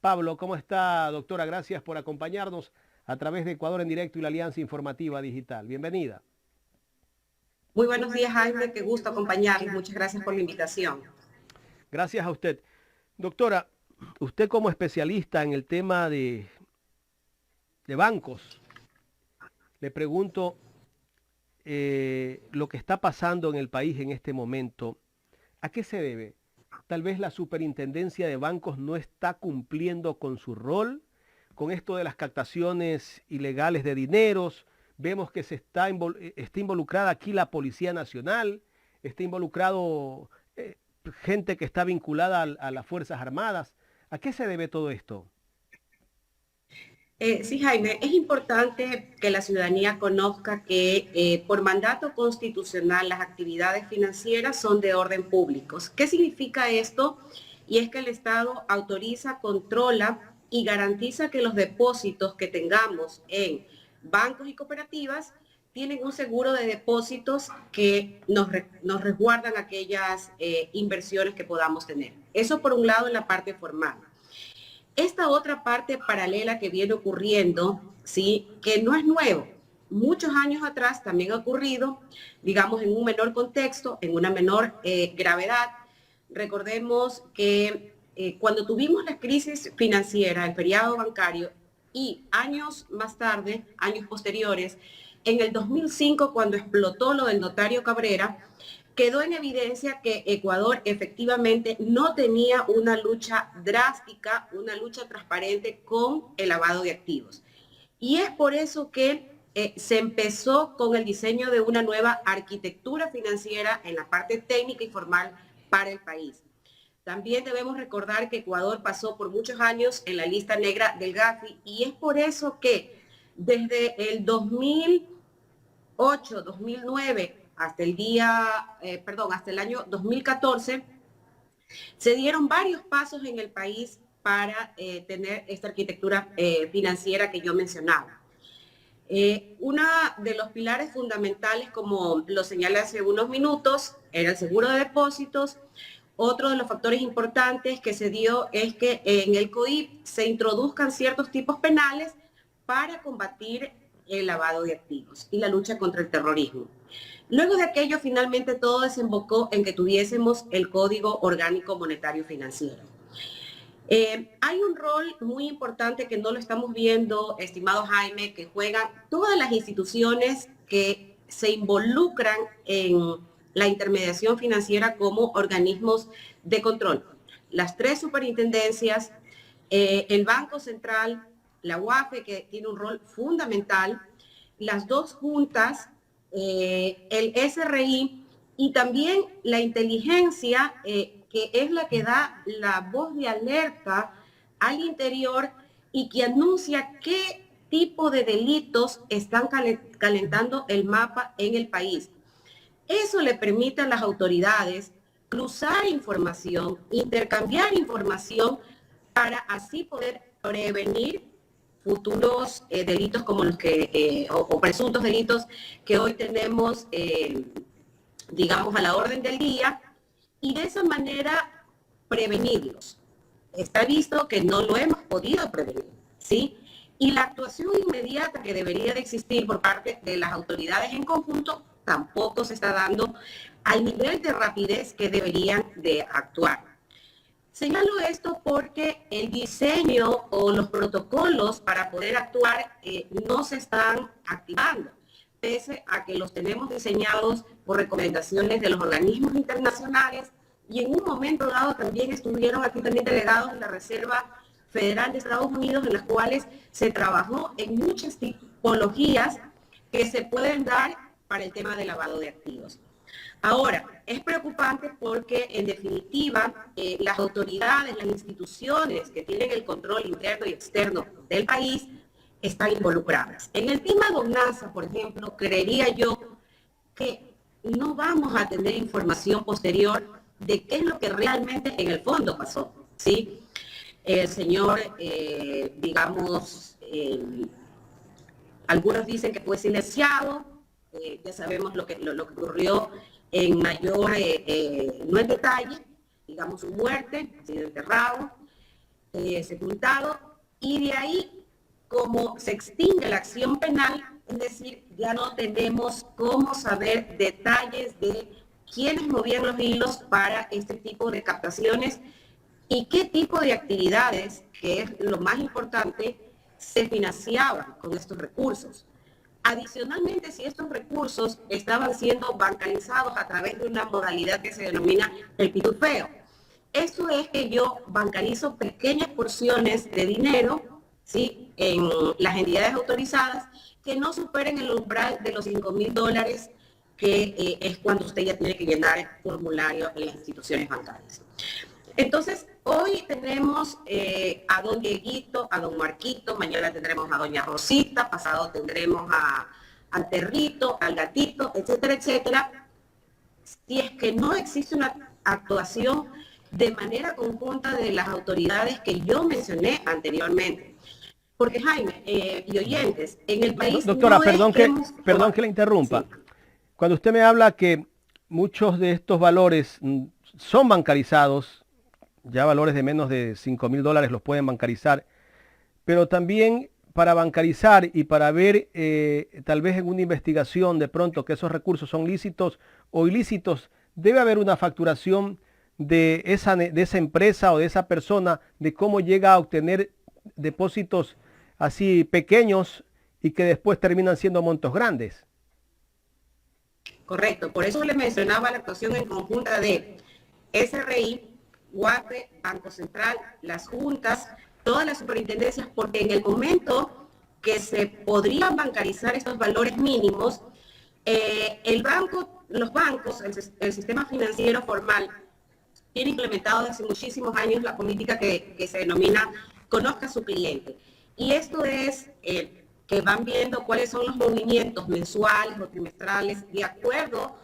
Pablo, ¿cómo está, doctora? Gracias por acompañarnos a través de Ecuador en directo y la Alianza Informativa Digital. Bienvenida. Muy buenos días, Jaime. Qué gusto acompañarles. Muchas gracias por la invitación. Gracias a usted. Doctora, usted como especialista en el tema de bancos, le pregunto lo que está pasando en el país en este momento. ¿A qué se debe? Tal vez la superintendencia de bancos no está cumpliendo con su rol, con esto de las captaciones ilegales de dineros. Vemos que está involucrada aquí la Policía Nacional, está involucrado gente que está vinculada a las Fuerzas Armadas. ¿A qué se debe todo esto? Sí, Jaime, es importante que la ciudadanía conozca que por mandato constitucional las actividades financieras son de orden público. ¿Qué significa esto? Y es que el Estado autoriza, controla y garantiza que los depósitos que tengamos en bancos y cooperativas tienen un seguro de depósitos que nos resguardan aquellas inversiones que podamos tener. Eso por un lado en la parte formal. Esta otra parte paralela que viene ocurriendo, ¿sí? Que no es nuevo. Muchos años atrás también ha ocurrido, digamos, en un menor contexto, en una menor gravedad. Recordemos que cuando tuvimos la crisis financiera, el feriado bancario, y años más tarde, años posteriores, en el 2005, cuando explotó lo del notario Cabrera, quedó en evidencia que Ecuador efectivamente no tenía una lucha drástica, una lucha transparente con el lavado de activos. Y es por eso que se empezó con el diseño de una nueva arquitectura financiera en la parte técnica y formal para el país. También debemos recordar que Ecuador pasó por muchos años en la lista negra del Gafi y es por eso que desde el 2008, 2009 hasta hasta el año 2014, se dieron varios pasos en el país para tener esta arquitectura financiera que yo mencionaba. Uno de los pilares fundamentales, como lo señalé hace unos minutos, era el seguro de depósitos. Otro de los factores importantes que se dio es que en el COIP se introduzcan ciertos tipos penales para combatir el lavado de activos y la lucha contra el terrorismo. Luego de aquello, finalmente todo desembocó en que tuviésemos el Código Orgánico Monetario Financiero. Hay un rol muy importante que no lo estamos viendo, estimado Jaime, que juegan todas las instituciones que se involucran en la intermediación financiera como organismos de control. Las tres superintendencias, el Banco Central, la UAFE, que tiene un rol fundamental, las dos juntas, el SRI y también la inteligencia, que es la que da la voz de alerta al interior y que anuncia qué tipo de delitos están calentando el mapa en el país. Eso le permite a las autoridades cruzar información, intercambiar información para así poder prevenir futuros delitos como los que, o presuntos delitos que hoy tenemos, digamos, a la orden del día, y de esa manera prevenirlos. Está visto que no lo hemos podido prevenir, ¿sí? Y la actuación inmediata que debería de existir por parte de las autoridades en conjunto tampoco se está dando al nivel de rapidez que deberían de actuar. Señalo esto porque el diseño o los protocolos para poder actuar no se están activando, pese a que los tenemos diseñados por recomendaciones de los organismos internacionales y en un momento dado también estuvieron aquí también delegados de la Reserva Federal de Estados Unidos, en las cuales se trabajó en muchas tipologías que se pueden dar para el tema de lavado de activos. Ahora, es preocupante porque, en definitiva, las autoridades, las instituciones que tienen el control interno y externo del país están involucradas. En el tema Donasa, por ejemplo, creería yo que no vamos a tener información posterior de qué es lo que realmente en el fondo pasó, ¿sí? El señor, digamos, algunos dicen que fue silenciado, ya sabemos lo que ocurrió en mayor, no en detalle, digamos su muerte, ha sido enterrado, sepultado, y de ahí, como se extingue la acción penal, es decir, ya no tenemos cómo saber detalles de quiénes movían los hilos para este tipo de captaciones y qué tipo de actividades, que es lo más importante, se financiaban con estos recursos. Adicionalmente, si estos recursos estaban siendo bancarizados a través de una modalidad que se denomina el pitufeo. Eso es que yo bancarizo pequeñas porciones de dinero, ¿sí?, en las entidades autorizadas que no superen el umbral de los $5,000, que es cuando usted ya tiene que llenar el formulario en las instituciones bancarias. Entonces, hoy tenemos a don Dieguito, a don Marquito, mañana tendremos a doña Rosita, pasado tendremos al perrito, al gatito, etcétera, etcétera. Si es que no existe una actuación de manera conjunta de las autoridades que yo mencioné anteriormente. Porque, Jaime y oyentes, en el país... Doctora, no perdón que la interrumpa. Sí. Cuando usted me habla que muchos de estos valores son bancarizados, ya valores de menos de $5,000 los pueden bancarizar, pero también para bancarizar y para ver tal vez en una investigación de pronto que esos recursos son lícitos o ilícitos, debe haber una facturación de esa empresa o de esa persona, de cómo llega a obtener depósitos así pequeños y que después terminan siendo montos grandes. Correcto, por eso le mencionaba la actuación en conjunta de SRI, UAPE, Banco Central, las juntas, todas las superintendencias, porque en el momento que se podrían bancarizar estos valores mínimos, los bancos, el sistema financiero formal, tiene implementado desde hace muchísimos años la política que se denomina conozca a su cliente. Y esto es que van viendo cuáles son los movimientos mensuales o trimestrales de acuerdo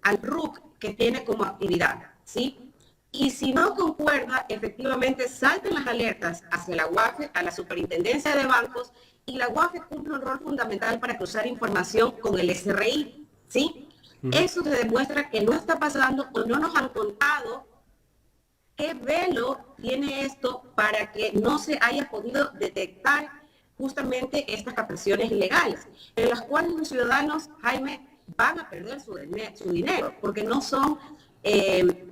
al RUC que tiene como actividad, ¿sí? Y si no concuerda, efectivamente salten las alertas hacia la UAFE, a la Superintendencia de Bancos, y la UAFE cumple un rol fundamental para cruzar información con el SRI, ¿sí? Eso se demuestra que no está pasando o no nos han contado qué velo tiene esto para que no se haya podido detectar justamente estas captaciones ilegales, en las cuales los ciudadanos, Jaime, van a perder su dinero, porque no son,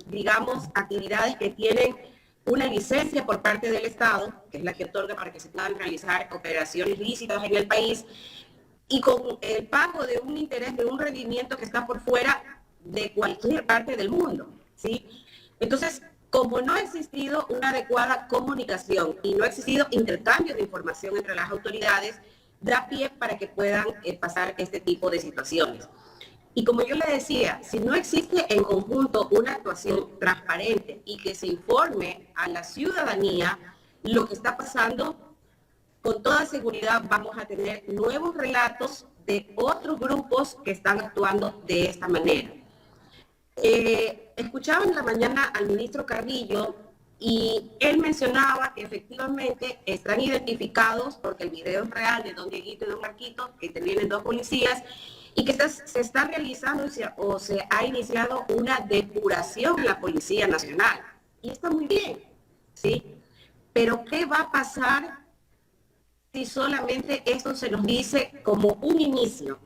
digamos, actividades que tienen una licencia por parte del Estado, que es la que otorga para que se puedan realizar operaciones lícitas en el país, y con el pago de un interés, de un rendimiento que está por fuera de cualquier parte del mundo, ¿sí? Entonces, como no ha existido una adecuada comunicación y no ha existido intercambio de información entre las autoridades, da pie para que puedan pasar este tipo de situaciones. Y como yo le decía, si no existe en conjunto una actuación transparente y que se informe a la ciudadanía lo que está pasando, con toda seguridad vamos a tener nuevos relatos de otros grupos que están actuando de esta manera. Escuchaba en la mañana al ministro Carrillo y él mencionaba que efectivamente están identificados, porque el video es real, de don Dieguito y don Marquito, que tienen dos policías, y que se está realizando o se ha iniciado una depuración en la Policía Nacional. Y está muy bien, ¿sí? Pero ¿qué va a pasar si solamente esto se nos dice como un inicio,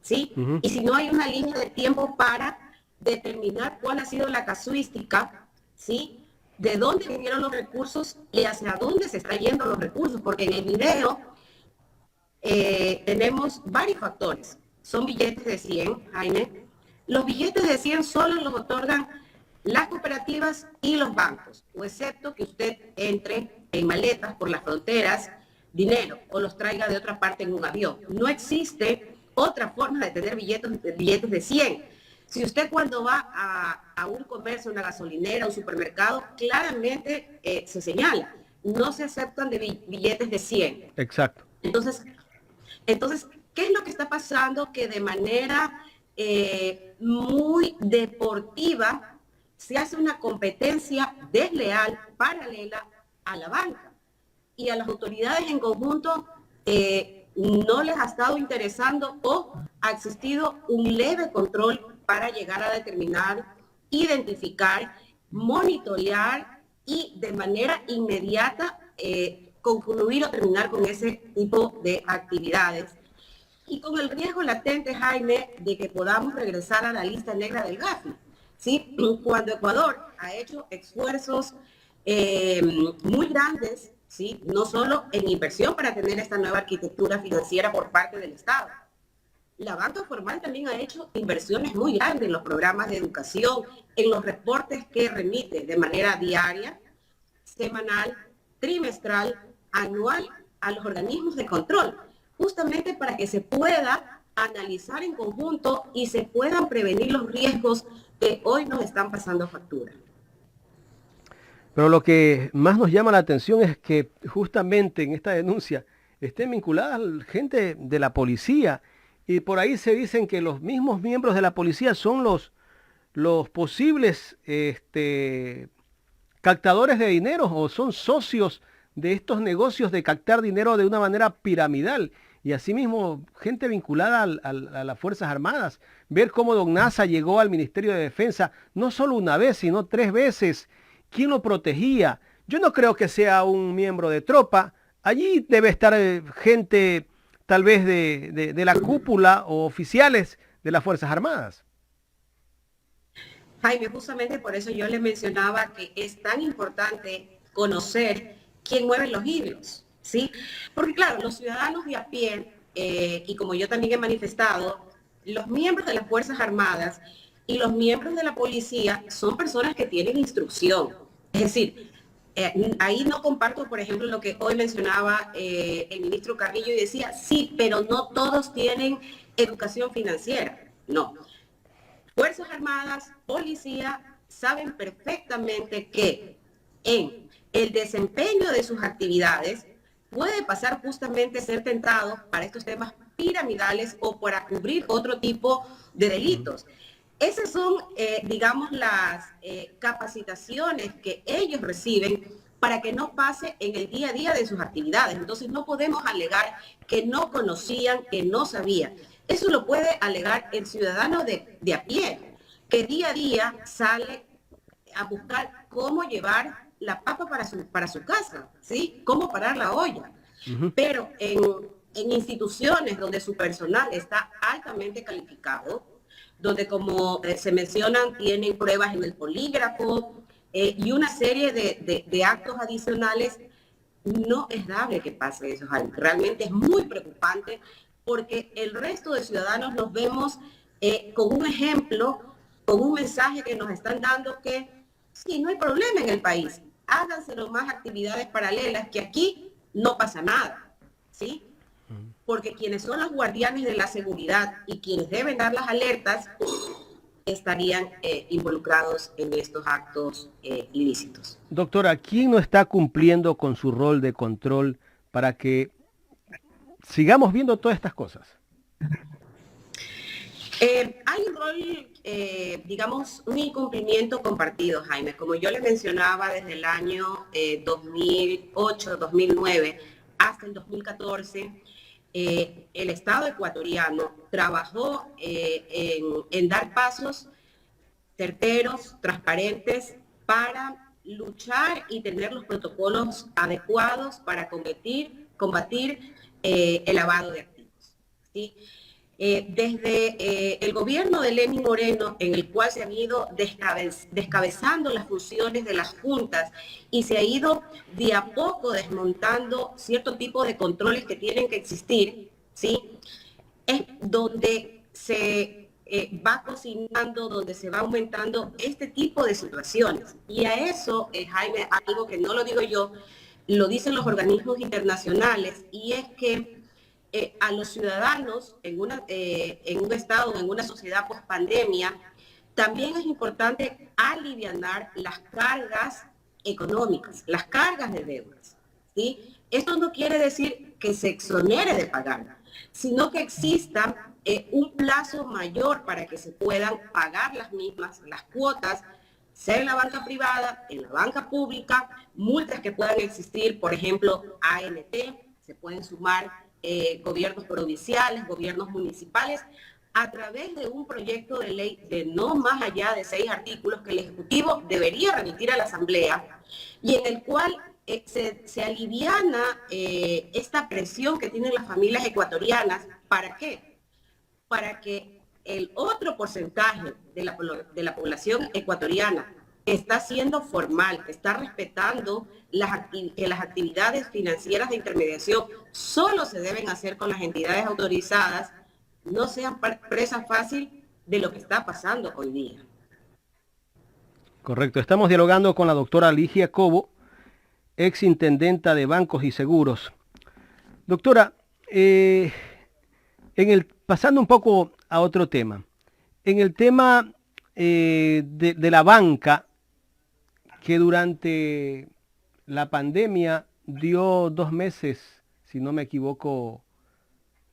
¿sí? Y si no hay una línea de tiempo para determinar cuál ha sido la casuística, ¿sí? De dónde vinieron los recursos y hacia dónde se están yendo los recursos, porque en el video tenemos varios factores. Son billetes de 100, Jaime. Los billetes de 100 solo los otorgan las cooperativas y los bancos, o excepto que usted entre en maletas por las fronteras dinero o los traiga de otra parte en un avión. No existe otra forma de tener billetes de 100. Si usted cuando va a un comercio, una gasolinera, un supermercado, claramente se señala, no se aceptan de billetes de 100. Exacto. Entonces, ¿qué es lo que está pasando? Que de manera muy deportiva se hace una competencia desleal, paralela a la banca. Y a las autoridades en conjunto no les ha estado interesando o ha existido un leve control para llegar a determinar, identificar, monitorear y de manera inmediata concluir o terminar con ese tipo de actividades. Y con el riesgo latente, Jaime, de que podamos regresar a la lista negra del Gafi, ¿sí? Cuando Ecuador ha hecho esfuerzos muy grandes, ¿sí? No solo en inversión para tener esta nueva arquitectura financiera por parte del Estado. La banca formal también ha hecho inversiones muy grandes en los programas de educación, en los reportes que remite de manera diaria, semanal, trimestral, anual a los organismos de control, justamente para que se pueda analizar en conjunto y se puedan prevenir los riesgos que hoy nos están pasando factura. Pero lo que más nos llama la atención es que justamente en esta denuncia estén vinculadas gente de la policía y por ahí se dicen que los mismos miembros de la policía son los posibles captadores de dinero o son socios de estos negocios de captar dinero de una manera piramidal. Y asimismo, gente vinculada a las Fuerzas Armadas. Ver cómo Don Nasa llegó al Ministerio de Defensa no solo una vez, sino 3 veces. ¿Quién lo protegía? Yo no creo que sea un miembro de tropa. Allí debe estar gente tal vez de la cúpula o oficiales de las Fuerzas Armadas. Jaime, justamente por eso yo le mencionaba que es tan importante conocer quién mueve los hilos, ¿sí? Porque claro, los ciudadanos de a pie, y como yo también he manifestado, los miembros de las Fuerzas Armadas y los miembros de la policía son personas que tienen instrucción. Es decir, ahí no comparto, por ejemplo, lo que hoy mencionaba el ministro Carrillo y decía, sí, pero no todos tienen educación financiera. No. Fuerzas Armadas, policía, saben perfectamente que en el desempeño de sus actividades puede pasar justamente ser tentados para estos temas piramidales o para cubrir otro tipo de delitos. Esas son, digamos, las capacitaciones que ellos reciben para que no pase en el día a día de sus actividades. Entonces no podemos alegar que no conocían, que no sabían. Eso lo puede alegar el ciudadano de a pie, que día a día sale a buscar cómo llevar la papa para su casa, ¿sí? Cómo parar la olla. Pero en instituciones donde su personal está altamente calificado, donde como se mencionan, tienen pruebas en el polígrafo y una serie de actos adicionales, no es dable que pase eso, Jaime. Realmente es muy preocupante porque el resto de ciudadanos nos vemos con un ejemplo, con un mensaje que nos están dando que sí, no hay problema en el país. Háganse más actividades paralelas, que aquí no pasa nada, ¿sí? Porque quienes son los guardianes de la seguridad y quienes deben dar las alertas estarían involucrados en estos actos ilícitos. Doctora, ¿quién no está cumpliendo con su rol de control para que sigamos viendo todas estas cosas? Hay un rol, digamos, un incumplimiento compartido, Jaime. Como yo le mencionaba, desde el año 2008, 2009 hasta el 2014, el Estado ecuatoriano trabajó en dar pasos certeros, transparentes, para luchar y tener los protocolos adecuados para combatir el lavado de activos, ¿sí? Desde el gobierno de Lenín Moreno, en el cual se han ido descabezando las funciones de las juntas y se ha ido de a poco desmontando cierto tipo de controles que tienen que existir, ¿sí? Es donde se va cocinando, donde se va aumentando este tipo de situaciones. Y a eso, Jaime, algo que no lo digo yo, lo dicen los organismos internacionales, y es que a los ciudadanos en un estado, en una sociedad post pandemia, también es importante alivianar las cargas económicas, las cargas de deudas, ¿sí? Esto no quiere decir que se exonere de pagar, sino que exista un plazo mayor para que se puedan pagar las mismas, las cuotas, sea en la banca privada, en la banca pública, multas que puedan existir, por ejemplo, ANT, se pueden sumar gobiernos provinciales, gobiernos municipales, a través de un proyecto de ley de no más allá de 6 artículos que el Ejecutivo debería remitir a la Asamblea y en el cual se aliviana esta presión que tienen las familias ecuatorianas. ¿Para qué? Para que el otro porcentaje de la población ecuatoriana está siendo formal, está respetando que las actividades financieras de intermediación solo se deben hacer con las entidades autorizadas, no sean presa fácil de lo que está pasando hoy día. Correcto. Estamos dialogando con la doctora Ligia Cobo, ex intendenta de Bancos y Seguros. Doctora, pasando un poco a otro tema, en el tema de la banca, que durante la pandemia dio 2 meses, si no me equivoco,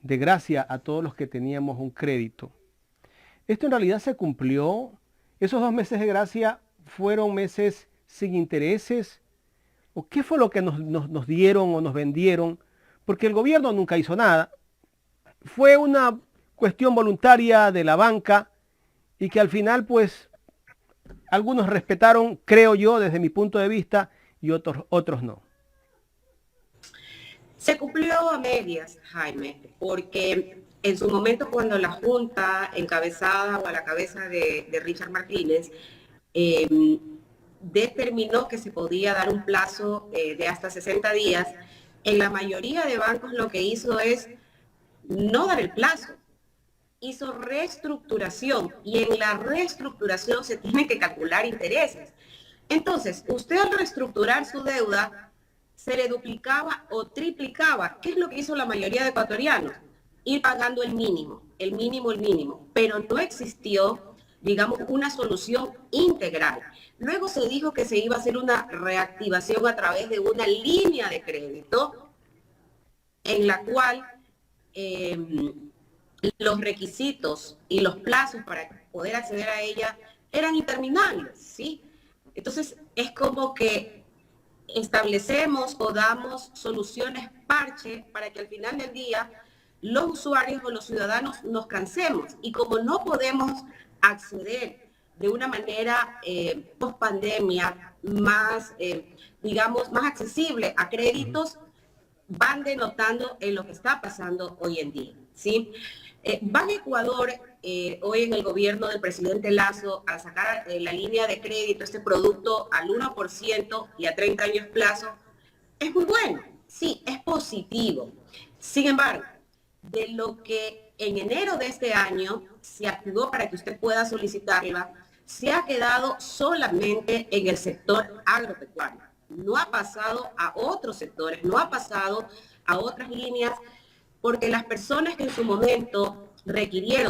de gracia a todos los que teníamos un crédito. ¿Esto en realidad se cumplió? ¿Esos 2 meses de gracia fueron meses sin intereses? ¿O qué fue lo que nos dieron o nos vendieron? Porque el gobierno nunca hizo nada. Fue una cuestión voluntaria de la banca y que al final, pues, algunos respetaron, creo yo, desde mi punto de vista, y otros no. Se cumplió a medias, Jaime, porque en su momento cuando la Junta, encabezada o a la cabeza de Richard Martínez, determinó que se podía dar un plazo de hasta 60 días, en la mayoría de bancos lo que hizo es no dar el plazo, hizo reestructuración y en la reestructuración se tienen que calcular intereses. Entonces, usted al reestructurar su deuda se le duplicaba o triplicaba. ¿Qué es lo que hizo la mayoría de ecuatorianos? Ir pagando el mínimo, el mínimo, el mínimo. Pero no existió, digamos, una solución integral. Luego se dijo que se iba a hacer una reactivación a través de una línea de crédito en la cual los requisitos y los plazos para poder acceder a ella eran interminables, ¿sí? Entonces, es como que establecemos o damos soluciones parche para que al final del día los usuarios o los ciudadanos nos cansemos. Y como no podemos acceder de una manera post pandemia más, digamos, más accesible a créditos, van denotando en lo que está pasando hoy en día, ¿sí? Ban Ecuador, hoy en el gobierno del presidente Lazo, a sacar la línea de crédito, este producto al 1% y a 30 años plazo, es muy bueno, sí, es positivo. Sin embargo, de lo que en enero de este año se activó para que usted pueda solicitarla, se ha quedado solamente en el sector agropecuario. No ha pasado a otros sectores, no ha pasado a otras líneas, porque las personas que en su momento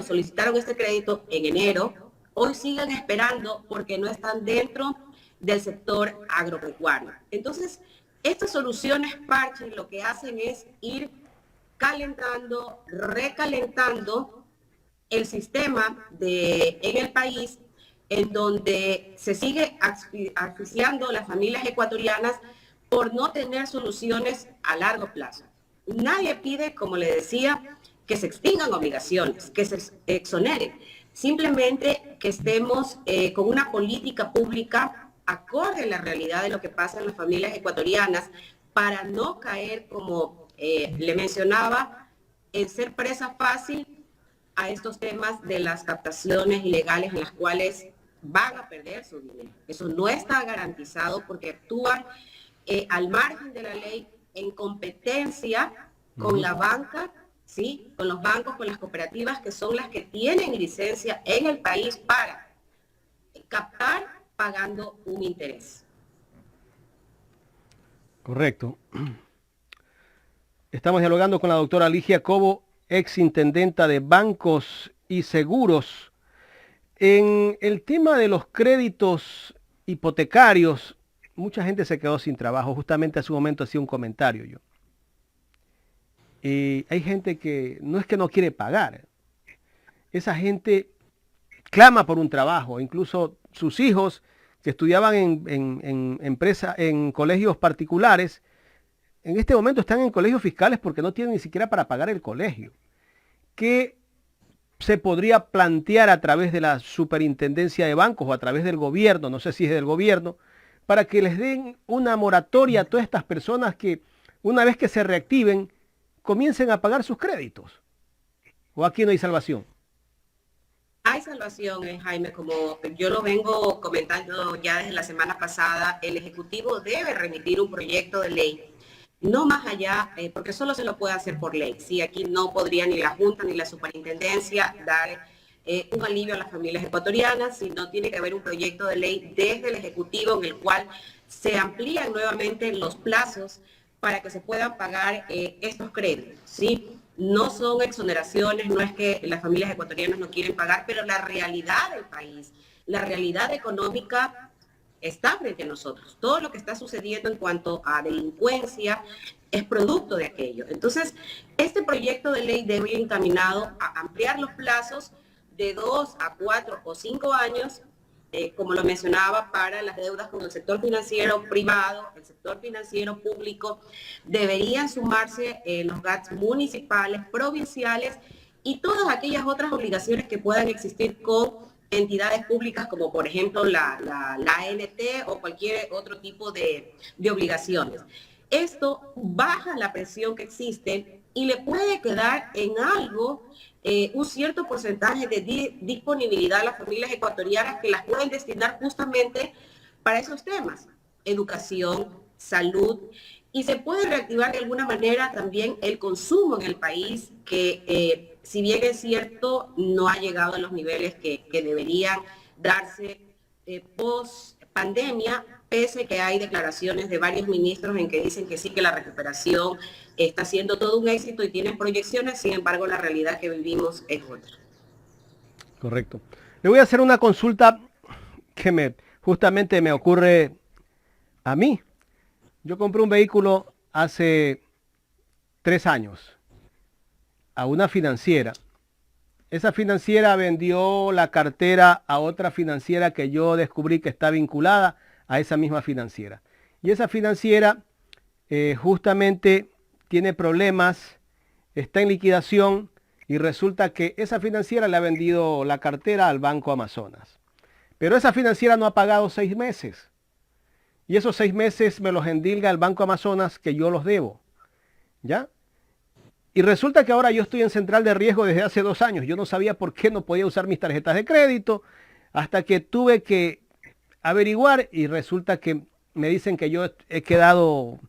solicitaron este crédito en enero, hoy siguen esperando porque no están dentro del sector agropecuario. Entonces, estas soluciones parches lo que hacen es ir calentando, recalentando el sistema en el país, en donde se sigue asfixiando las familias ecuatorianas por no tener soluciones a largo plazo. Nadie pide, como le decía, que se extingan obligaciones, que se exoneren. Simplemente que estemos con una política pública acorde a la realidad de lo que pasa en las familias ecuatorianas para no caer, como le mencionaba, en ser presa fácil a estos temas de las captaciones ilegales en las cuales van a perder su dinero. Eso no está garantizado porque actúan al margen de la ley, en competencia con la banca, ¿sí? Con los bancos, con las cooperativas, que son las que tienen licencia en el país para captar pagando un interés. Correcto. Estamos dialogando con la doctora Ligia Cobo, ex intendenta de Bancos y Seguros. En el tema de los créditos hipotecarios, mucha gente se quedó sin trabajo. Justamente hace un momento hacía un comentario yo. Hay gente que no es que no quiere pagar. Esa gente clama por un trabajo. Incluso sus hijos que estudiaban en colegios particulares, en este momento están en colegios fiscales porque no tienen ni siquiera para pagar el colegio. ¿Qué se podría plantear a través de la superintendencia de bancos o a través del gobierno? No sé si es del gobierno, para que les den una moratoria a todas estas personas que una vez que se reactiven, comiencen a pagar sus créditos? ¿O aquí no hay salvación? Hay salvación, Jaime, como yo lo vengo comentando ya desde la semana pasada, el Ejecutivo debe remitir un proyecto de ley, no más allá, porque solo se lo puede hacer por ley. Sí, aquí no podría ni la Junta ni la Superintendencia dar un alivio a las familias ecuatorianas, sino tiene que haber un proyecto de ley desde el Ejecutivo en el cual se amplían nuevamente los plazos para que se puedan pagar estos créditos, ¿sí? No son exoneraciones, no es que las familias ecuatorianas no quieren pagar, pero la realidad del país, la realidad económica está frente a nosotros. Todo lo que está sucediendo en cuanto a delincuencia es producto de aquello. Entonces, este proyecto de ley debe ir encaminado a ampliar los plazos de 2 a 4 o 5 años, como lo mencionaba, para las deudas con el sector financiero privado, el sector financiero público. Deberían sumarse los GATS municipales, provinciales y todas aquellas otras obligaciones que puedan existir con entidades públicas, como por ejemplo la ANT o cualquier otro tipo de obligaciones. Esto baja la presión que existe y le puede quedar en algo un cierto porcentaje de disponibilidad a las familias ecuatorianas que las pueden destinar justamente para esos temas, educación, salud, y se puede reactivar de alguna manera también el consumo en el país, que si bien es cierto, no ha llegado a los niveles que deberían darse post pandemia, pese que hay declaraciones de varios ministros en que dicen que sí, que la recuperación está siendo todo un éxito y tienen proyecciones, sin embargo la realidad que vivimos es otra. Correcto. Le voy a hacer una consulta que justamente me ocurre a mí. Yo compré un vehículo hace 3 años a una financiera. Esa financiera vendió la cartera a otra financiera que yo descubrí que está vinculada a esa misma financiera. Y esa financiera justamente tiene problemas, está en liquidación y resulta que esa financiera le ha vendido la cartera al Banco Amazonas. Pero esa financiera no ha pagado 6 meses. Y esos 6 meses me los endilga el Banco Amazonas que yo los debo. ¿Ya? Y resulta que ahora yo estoy en central de riesgo desde hace 2 años. Yo no sabía por qué no podía usar mis tarjetas de crédito hasta que tuve que averiguar y resulta que me dicen que yo he quedado,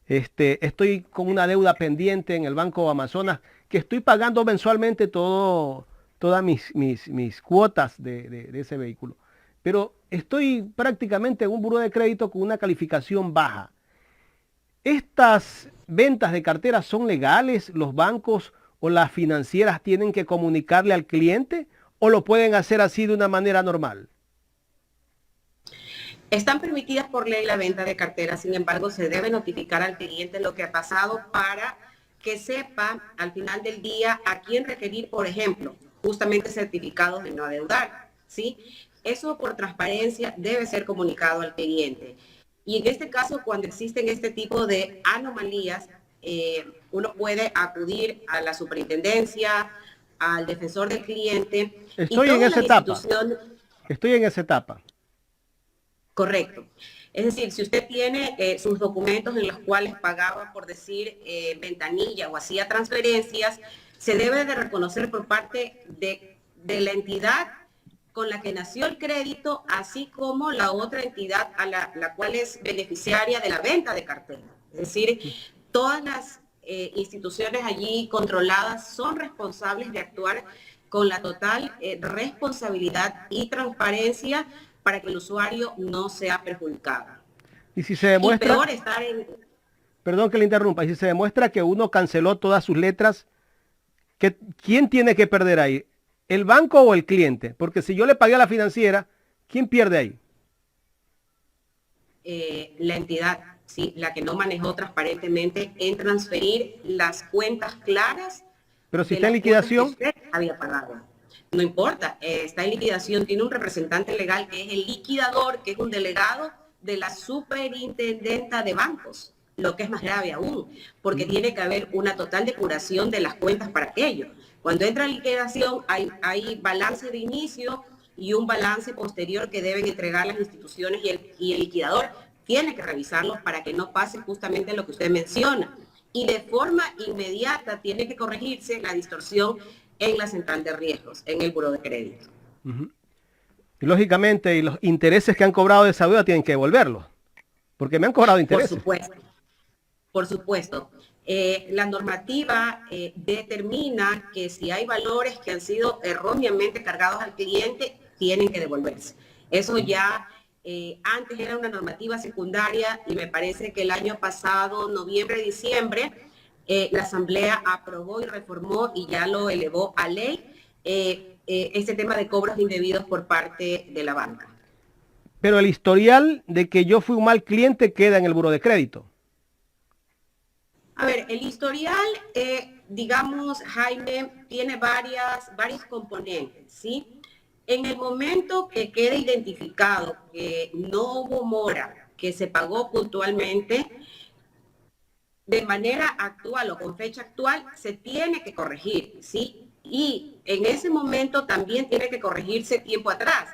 estoy con una deuda pendiente en el Banco Amazonas, que estoy pagando mensualmente todas mis cuotas de ese vehículo. Pero estoy prácticamente en un buró de crédito con una calificación baja. ¿Estas ventas de carteras son legales? ¿Los bancos o las financieras tienen que comunicarle al cliente o lo pueden hacer así de una manera normal? Están permitidas por ley la venta de carteras, sin embargo, se debe notificar al cliente lo que ha pasado para que sepa al final del día a quién requerir, por ejemplo, justamente certificados de no adeudar, ¿sí? Eso por transparencia debe ser comunicado al cliente. Y en este caso, cuando existen este tipo de anomalías, uno puede acudir a la superintendencia, al defensor del cliente. Estoy en esa etapa. Estoy en esa etapa. Correcto. Es decir, si usted tiene sus documentos en los cuales pagaba, por decir, ventanilla o hacía transferencias, se debe de reconocer por parte de la entidad con la que nació el crédito, así como la otra entidad a la cual es beneficiaria de la venta de cartera. Es decir, todas las instituciones allí controladas son responsables de actuar con la total responsabilidad y transparencia para que el usuario no sea perjudicado. Y si se demuestra, y peor estar en... Perdón que le interrumpa, y si se demuestra que uno canceló todas sus letras, ¿quién tiene que perder ahí? ¿El banco o el cliente? Porque si yo le pagué a la financiera, ¿quién pierde ahí? La entidad, ¿sí? La que no manejó transparentemente en transferir las cuentas claras. Pero si está en liquidación. Usted había pagado. No importa, está en liquidación, tiene un representante legal que es el liquidador, que es un delegado de la superintendenta de bancos, lo que es más grave aún, porque tiene que haber una total depuración de las cuentas para aquello. Cuando entra en liquidación hay balance de inicio, y un balance posterior que deben entregar las instituciones y el liquidador tiene que revisarlos para que no pase justamente lo que usted menciona. Y de forma inmediata tiene que corregirse la distorsión en la central de riesgos, en el buró de crédito. Y lógicamente, y los intereses que han cobrado de esa deuda tienen que devolverlos, porque me han cobrado intereses. Por supuesto, por supuesto. La normativa determina que si hay valores que han sido erróneamente cargados al cliente, tienen que devolverse. Eso ya antes era una normativa secundaria y me parece que el año pasado, noviembre, diciembre, la Asamblea aprobó y reformó y ya lo elevó a ley este tema de cobros indebidos por parte de la banca. Pero el historial de que yo fui un mal cliente queda en el buró de crédito. A ver, el historial, digamos, Jaime, tiene varios componentes, ¿sí? En el momento que quede identificado que no hubo mora, que se pagó puntualmente, de manera actual o con fecha actual, se tiene que corregir, ¿sí? Y en ese momento también tiene que corregirse tiempo atrás,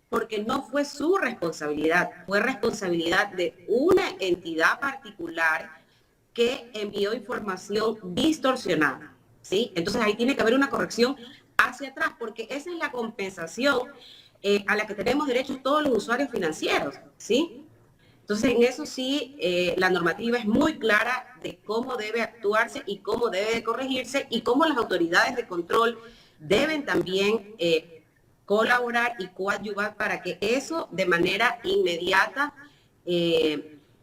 porque no fue su responsabilidad, fue responsabilidad de una entidad particular que envió información distorsionada, ¿sí? Entonces ahí tiene que haber una corrección hacia atrás, porque esa es la compensación a la que tenemos derechos todos los usuarios financieros, ¿sí? Entonces en eso sí, la normativa es muy clara de cómo debe actuarse y cómo debe de corregirse y cómo las autoridades de control deben también colaborar y coadyuvar para que eso de manera inmediata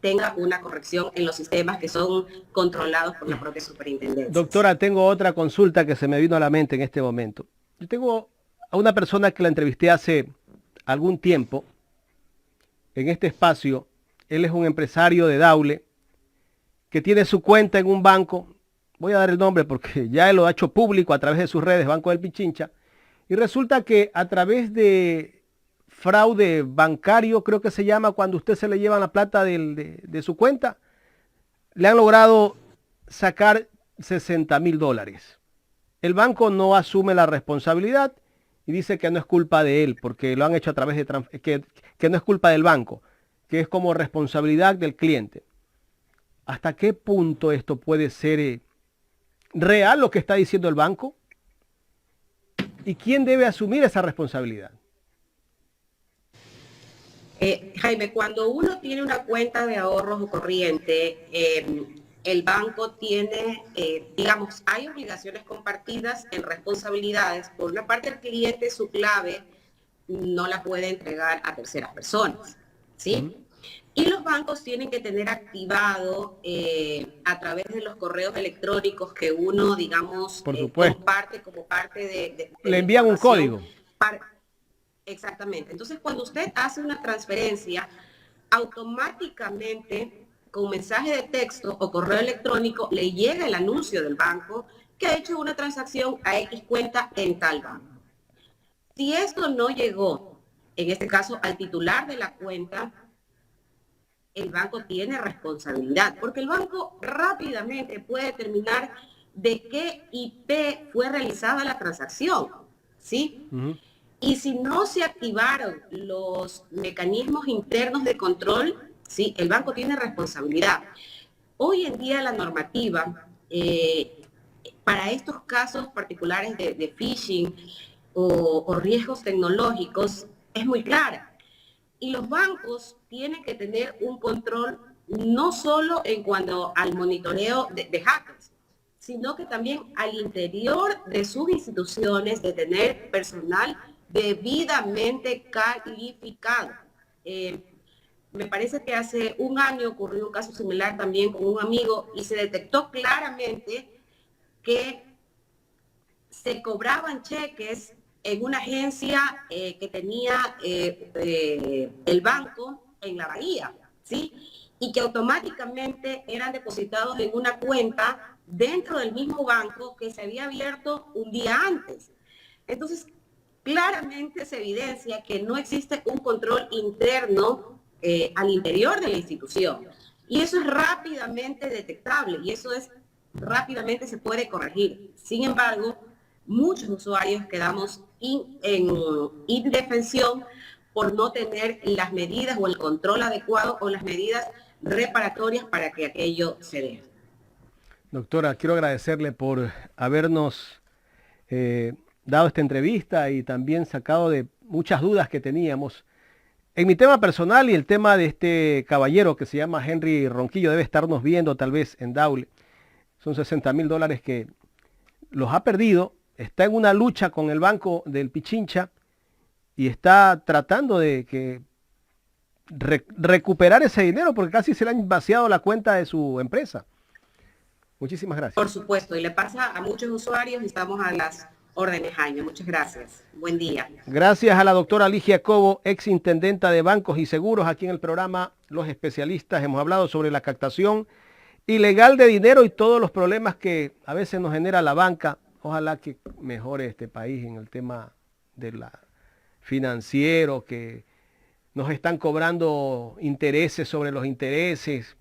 tenga una corrección en los sistemas que son controlados por la propia superintendencia. Doctora, tengo otra consulta que se me vino a la mente en este momento. Yo tengo a una persona que la entrevisté hace algún tiempo en este espacio. Él es un empresario de Daule que tiene su cuenta en un banco. Voy a dar el nombre porque ya él lo ha hecho público a través de sus redes, Banco del Pichincha. Y resulta que a través de fraude bancario, creo que se llama, cuando usted se le lleva la plata de su cuenta, le han logrado sacar $60,000. El banco no asume la responsabilidad y dice que no es culpa de él, porque lo han hecho a través de que no es culpa del banco, que es como responsabilidad del cliente. ¿Hasta qué punto esto puede ser real lo que está diciendo el banco? ¿Y quién debe asumir esa responsabilidad? Jaime, cuando uno tiene una cuenta de ahorros o corriente, el banco tiene, digamos, hay obligaciones compartidas en responsabilidades. Por una parte, el cliente, su clave, no la puede entregar a terceras personas, ¿sí? Y los bancos tienen que tener activado a través de los correos electrónicos que uno, digamos, comparte como parte de le envían un código. Exactamente. Entonces, cuando usted hace una transferencia, automáticamente, con mensaje de texto o correo electrónico, le llega el anuncio del banco que ha hecho una transacción a X cuenta en tal banco. Si esto no llegó, en este caso, al titular de la cuenta, el banco tiene responsabilidad, porque el banco rápidamente puede determinar de qué IP fue realizada la transacción, ¿sí? Y si no se activaron los mecanismos internos de control, ¿sí? El banco tiene responsabilidad. Hoy en día la normativa para estos casos particulares de phishing o riesgos tecnológicos es muy clara. Y los bancos tienen que tener un control no solo en cuanto al monitoreo de hackers, sino que también al interior de sus instituciones de tener personal debidamente calificado. Me parece que hace un año ocurrió un caso similar también con un amigo y se detectó claramente que se cobraban cheques en una agencia que tenía el banco en la Bahía, ¿sí? Y que automáticamente eran depositados en una cuenta dentro del mismo banco que se había abierto un día antes. Entonces, claramente se evidencia que no existe un control interno al interior de la institución. Y eso es rápidamente detectable y eso es rápidamente se puede corregir. Sin embargo, muchos usuarios quedamos en indefensión por no tener las medidas o el control adecuado o las medidas reparatorias para que aquello se dé. Doctora, quiero agradecerle por habernos dado esta entrevista y también sacado de muchas dudas que teníamos. En mi tema personal y el tema de este caballero que se llama Henry Ronquillo, debe estarnos viendo tal vez en Daule. Son $60,000 que los ha perdido. Está en una lucha con el banco del Pichincha y está tratando de recuperar ese dinero porque casi se le han vaciado la cuenta de su empresa. Muchísimas gracias. Por supuesto, y le pasa a muchos usuarios y estamos a las órdenes, Jaime. Muchas gracias. Buen día. Gracias a la doctora Ligia Cobo, ex intendenta de bancos y seguros. Aquí en el programa Los Especialistas hemos hablado sobre la captación ilegal de dinero y todos los problemas que a veces nos genera la banca. Ojalá que mejore este país en el tema de la financiero, que nos están cobrando intereses sobre los intereses.